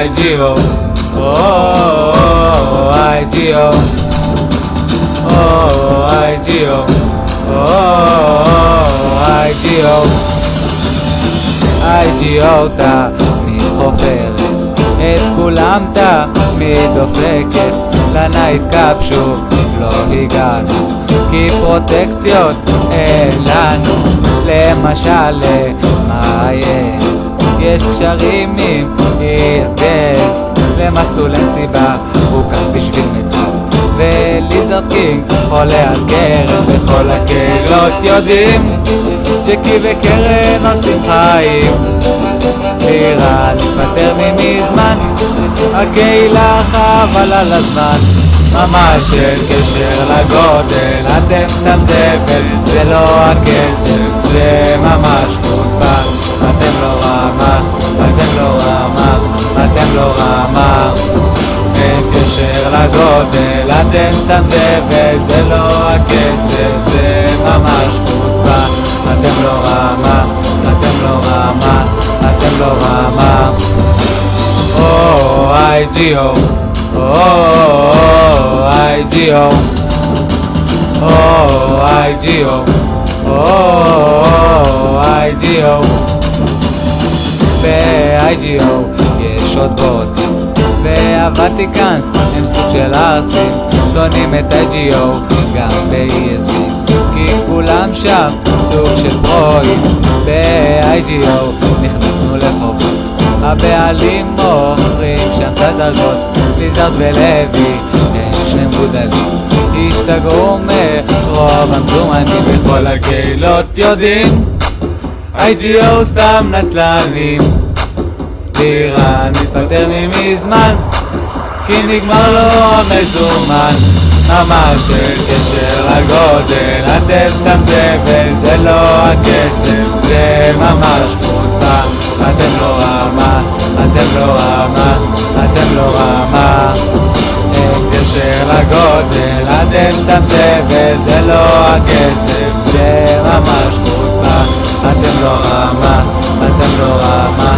IGO, oh, IGO, oh, IGO, oh, IGO, IGO תמיד חופרת, את כולם תמיד דופקת, לנה התקפשו, לא הגענו, כי פרוטקציות אין לנו, למשל למייס, יש קשרים עם ESGS, למסטול אין סיבה, הוא כאן בשביל מטר, וליזרד קינג חולה על קרן, וכל הקהילות יודעים, ג'קי וקרן עושים חיים, לירה נתפטר ממזמן, הקהילה חבל על הזמן, ממש של קשר לגודל, אתם סתם זבל, זה לא הכסף, זה ממש חוצפה, אתם לא רמה, אתם לא רמה, אתם לא רמה, אין קשר לגודל, אתם סתם זבל, זה לא הכסף, זה ממש חוצפה, אתם לא רמה, אתם לא רמה, אתם לא רמה, oh, IGO, oh, IGO, oh, IGO, oh, IGO, ב-IGO יש עוד בוטים, והוותיקנס הם סוג של ארסים, שונאים את IGO גם ב-ESGs, כי כולם שם סוג של ברואים, ב-IGO נכנסנו לחובות, הבעלים מוכרים שם את הדרגות, ליזרד ולוי הם שני מבודלים, השתגעו מרוב המזומנים, בכל הקהילות יודעים, IGO סתם נצלנים, לירה נתפטר ממזמן, כי נגמר לו המזומן, ממש של קשר לגודל, אתם סתם זבל, זה לא הכסף, זה ממש חוצפה, אתם לא רמה, אתם לא רמה, אתם לא רמה, אין קשר לגודל, אתם סתם זבל, זה לא הכסף, זה ממש חוצפה, אתם לא רמה, אתם לא רמה,